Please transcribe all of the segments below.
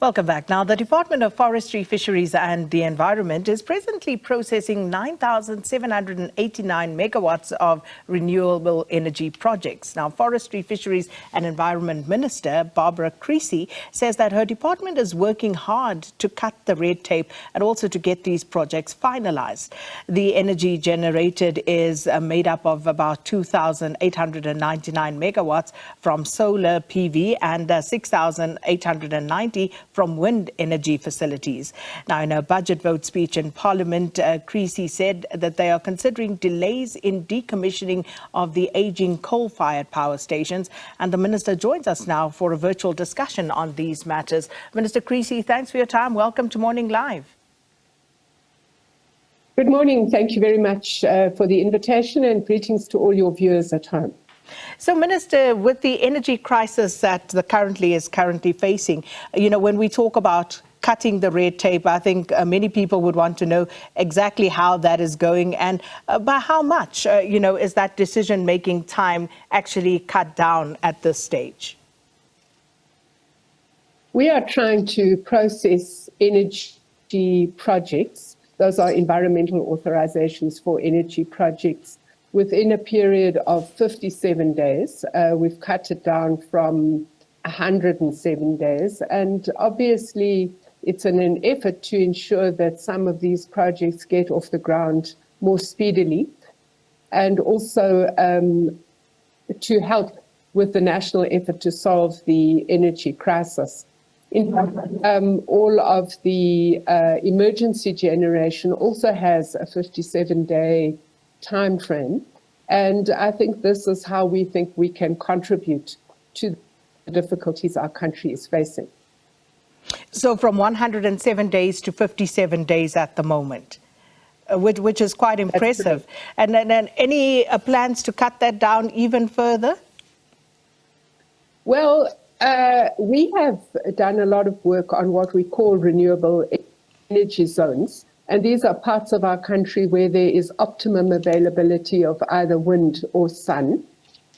Welcome back. Now, the Department of Forestry, Fisheries and the Environment is presently processing 9,789 megawatts of renewable energy projects. Now, Forestry, Fisheries and Environment Minister Barbara Creecy says that her department is working hard to cut the red tape and also to get these projects finalised. The energy generated is made up of about 2,899 megawatts from solar PV and 6,890 from wind energy facilities. Now, in a budget vote speech in Parliament, Creecy said that they are considering delays in decommissioning of the ageing coal-fired power stations. And the Minister joins us now for a virtual discussion on these matters. Minister Creecy, thanks for your time. Welcome to Morning Live. Good morning. Thank you very much for the invitation, and greetings to all your viewers at home. So, Minister, with the energy crisis that the country is currently facing, when we talk about cutting the red tape, I think many people would want to know exactly how that is going and by how much, is that decision-making time actually cut down at this stage? We are trying to process energy projects. Those are environmental authorizations for energy projects within a period of 57 days. We've cut it down from 107 days. And obviously, it's in an effort to ensure that some of these projects get off the ground more speedily, and also to help with the national effort to solve the energy crisis. In fact, all of the emergency generation also has a 57-day time frame, and I think this is how we think we can contribute to the difficulties our country is facing. So from 107 days to 57 days at the moment, which is quite impressive. And then any plans to cut that down even further? Well, we have done a lot of work on what we call renewable energy zones. And these are parts of our country where there is optimum availability of either wind or sun.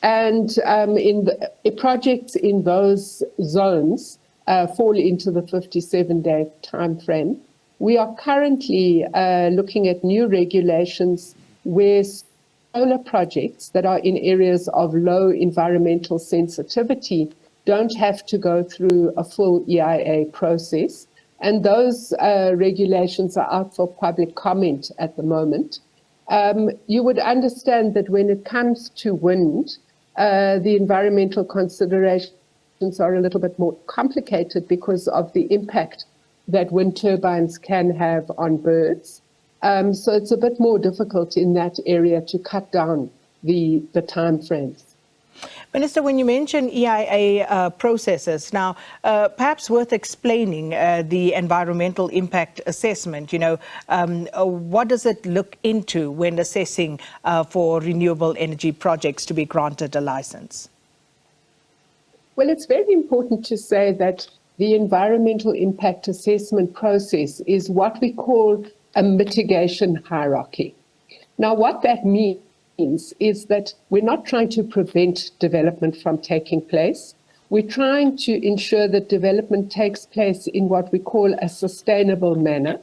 And projects in those zones fall into the 57-day time frame. We are currently looking at new regulations where solar projects that are in areas of low environmental sensitivity don't have to go through a full EIA process. And those regulations are out for public comment at the moment. You would understand that when it comes to wind, the environmental considerations are a little bit more complicated because of the impact that wind turbines can have on birds. So it's a bit more difficult in that area to cut down the time frames. Minister, when you mention EIA processes, now perhaps worth explaining the environmental impact assessment. What does it look into when assessing for renewable energy projects to be granted a license? Well, it's very important to say that the environmental impact assessment process is what we call a mitigation hierarchy. Now, what that means is that we're not trying to prevent development from taking place. We're trying to ensure that development takes place in what we call a sustainable manner,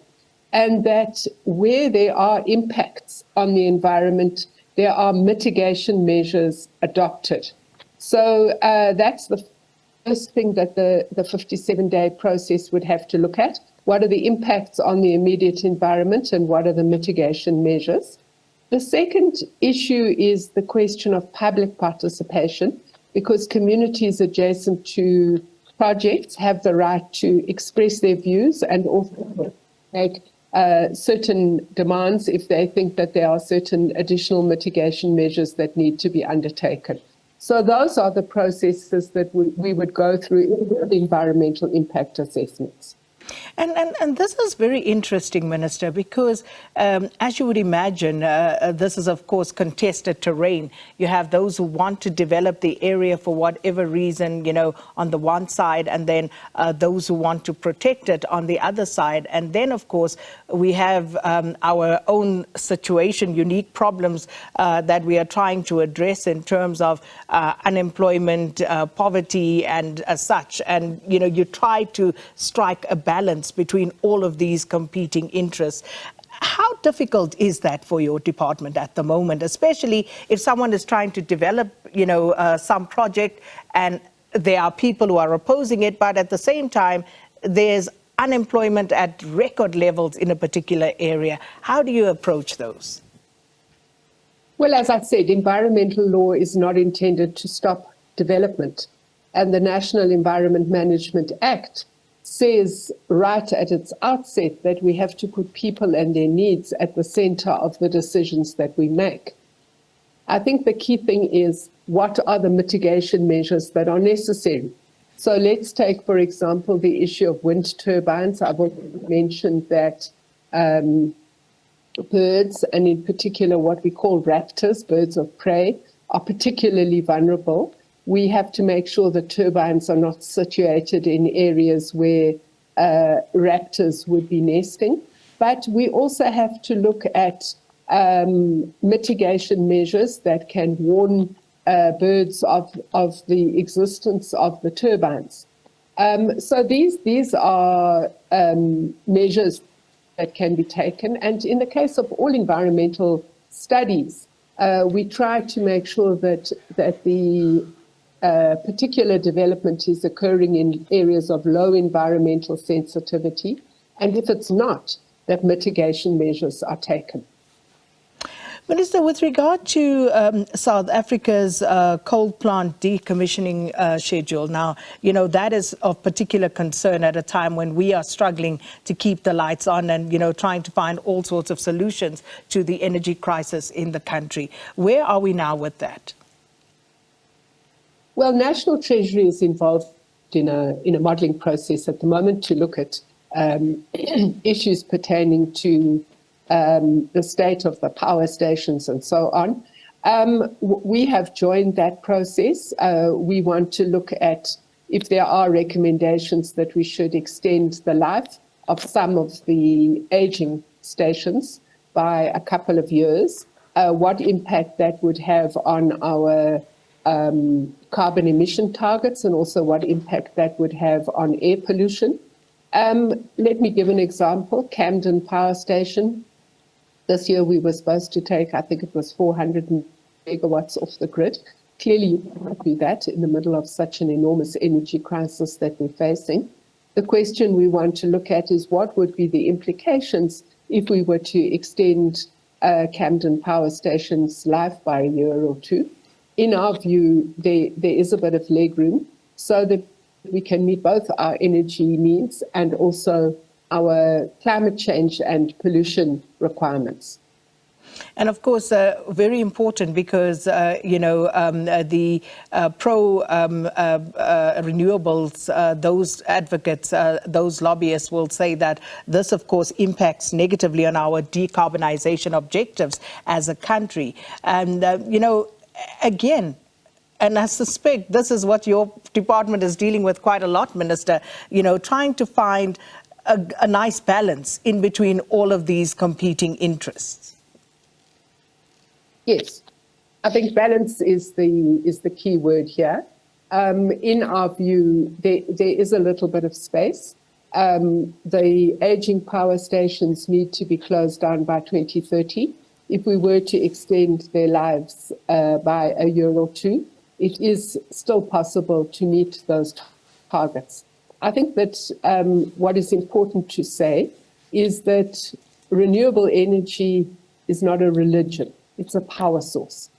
and that where there are impacts on the environment, there are mitigation measures adopted. So that's the first thing that the 57-day process would have to look at. What are the impacts on the immediate environment and what are the mitigation measures? The second issue is the question of public participation, because communities adjacent to projects have the right to express their views and also make certain demands if they think that there are certain additional mitigation measures that need to be undertaken. So those are the processes that we would go through in the environmental impact assessments. And this is very interesting, Minister, because as you would imagine, this is, of course, contested terrain. You have those who want to develop the area for whatever reason, on the one side, and then those who want to protect it on the other side. And then, of course, we have our own situation, unique problems that we are trying to address in terms of unemployment, poverty, and such. And, you try to strike a balance between all of these competing interests. How difficult is that for your department at the moment, especially if someone is trying to develop, some project and there are people who are opposing it, but at the same time, there's unemployment at record levels in a particular area? How do you approach those? Well, as I said, environmental law is not intended to stop development. And the National Environment Management Act says right at its outset that we have to put people and their needs at the center of the decisions that we make. I think the key thing is, what are the mitigation measures that are necessary? So let's take, for example, the issue of wind turbines. I've already mentioned that birds, and in particular what we call raptors, birds of prey, are particularly vulnerable. We have to make sure the turbines are not situated in areas where raptors would be nesting. But we also have to look at mitigation measures that can warn birds of the existence of the turbines. So these are measures that can be taken. And in the case of all environmental studies, we try to make sure that the particular development is occurring in areas of low environmental sensitivity, and if it's not, that mitigation measures are taken. Minister, with regard to South Africa's coal plant decommissioning schedule, now, that is of particular concern at a time when we are struggling to keep the lights on and, trying to find all sorts of solutions to the energy crisis in the country. Where are we now with that? Well, National Treasury is involved in a modelling process at the moment to look at issues pertaining to the state of the power stations and so on. We have joined that process. We want to look at if there are recommendations that we should extend the life of some of the aging stations by a couple of years, what impact that would have on our carbon emission targets, and also what impact that would have on air pollution. Let me give an example. Camden Power Station. This year we were supposed to take, I think it was 400 megawatts off the grid. Clearly you can't do that in the middle of such an enormous energy crisis that we're facing. The question we want to look at is what would be the implications if we were to extend Camden Power Station's life by a year or two. In our view, there is a bit of leg room so that we can meet both our energy needs and also our climate change and pollution requirements. And of course, very important because, the pro-renewables, those advocates, those lobbyists will say that this, of course, impacts negatively on our decarbonization objectives as a country. And, again, and I suspect this is what your department is dealing with quite a lot, Minister, trying to find a nice balance in between all of these competing interests. Yes, I think balance is the key word here. In our view, there is a little bit of space. The aging power stations need to be closed down by 2030. If we were to extend their lives by a year or two, it is still possible to meet those targets. I think that what is important to say is that renewable energy is not a religion. It's a power source.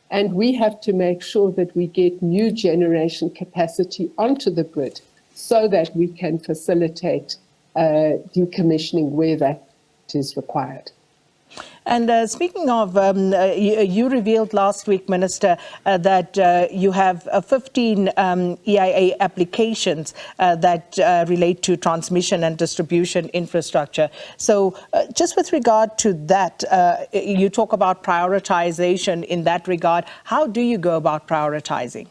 And we have to make sure that we get new generation capacity onto the grid so that we can facilitate decommissioning where that is required. And speaking of, you revealed last week, Minister, that you have 15 EIA applications that relate to transmission and distribution infrastructure. So just with regard to that, you talk about prioritization in that regard. How do you go about prioritizing?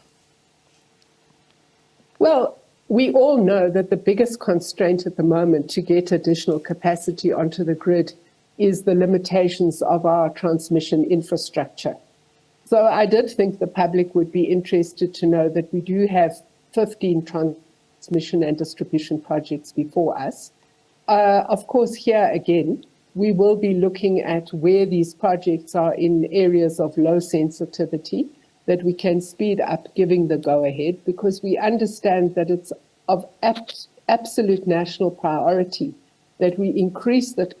Well, we all know that the biggest constraint at the moment to get additional capacity onto the grid is the limitations of our transmission infrastructure. So I did think the public would be interested to know that we do have 15 transmission and distribution projects before us. Of course, here again, we will be looking at where these projects are in areas of low sensitivity, that we can speed up giving the go-ahead, because we understand that it's of absolute national priority that we increase the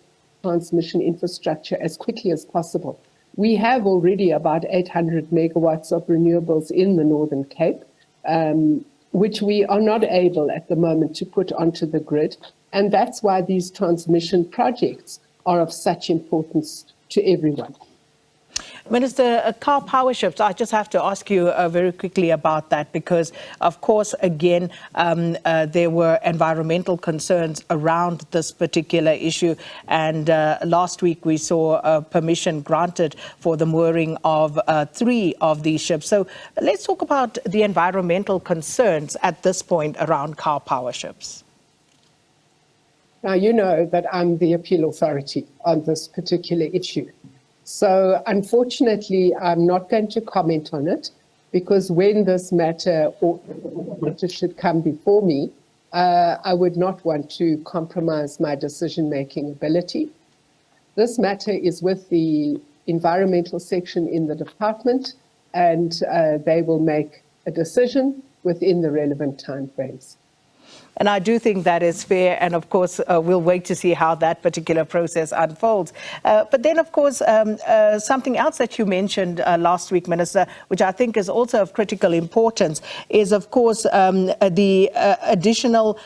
transmission infrastructure as quickly as possible. We have already about 800 megawatts of renewables in the Northern Cape, which we are not able at the moment to put onto the grid. And that's why these transmission projects are of such importance to everyone. Minister, car power ships, I just have to ask you very quickly about that because, of course, again, there were environmental concerns around this particular issue. And last week we saw permission granted for the mooring of 3 of these ships. So let's talk about the environmental concerns at this point around car power ships. Now, you know that I'm the appeal authority on this particular issue. So unfortunately, I'm not going to comment on it because when this matter should come before me, I would not want to compromise my decision-making ability. This matter is with the environmental section in the department, and they will make a decision within the relevant timeframes. And I do think that is fair. And of course, we'll wait to see how that particular process unfolds. But then, of course, something else that you mentioned last week, Minister, which I think is also of critical importance, is, of course, the additional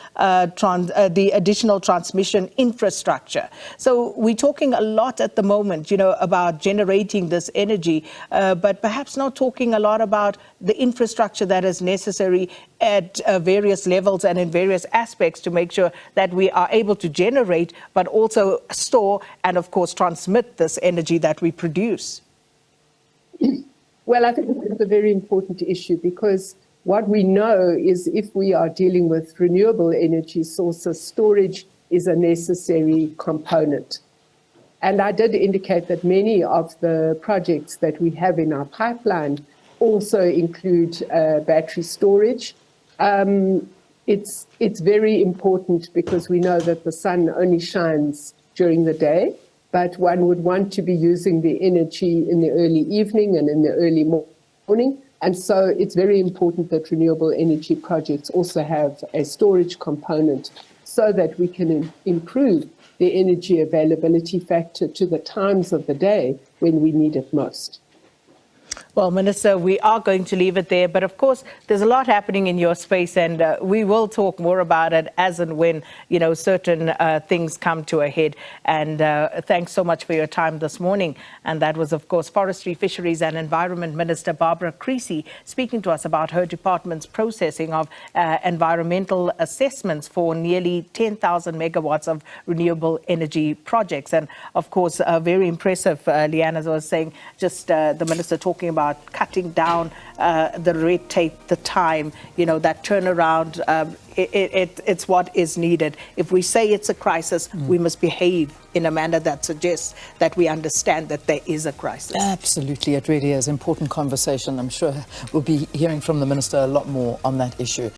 transmission infrastructure. So we're talking a lot at the moment, about generating this energy, but perhaps not talking a lot about the infrastructure that is necessary at various levels and in various aspects to make sure that we are able to generate, but also store and, of course, transmit this energy that we produce. Well, I think it's a very important issue because what we know is if we are dealing with renewable energy sources, storage is a necessary component. And I did indicate that many of the projects that we have in our pipeline also include battery storage. It's very important because we know that the sun only shines during the day, but one would want to be using the energy in the early evening and in the early morning. And so it's very important that renewable energy projects also have a storage component so that we can improve the energy availability factor to the times of the day when we need it most. Well, Minister, we are going to leave it there. But of course, there's a lot happening in your space, and we will talk more about it as and when, certain things come to a head. And thanks so much for your time this morning. And that was, of course, Forestry, Fisheries and Environment Minister Barbara Creecy speaking to us about her department's processing of environmental assessments for nearly 10,000 megawatts of renewable energy projects. And of course, very impressive, Leanne, as I was saying, just the Minister talking about cutting down the red tape, the time, that turnaround. It's what is needed. If we say it's a crisis, we must behave in a manner that suggests that we understand that there is a crisis. Absolutely, it really is. Important conversation. I'm sure we'll be hearing from the Minister a lot more on that issue.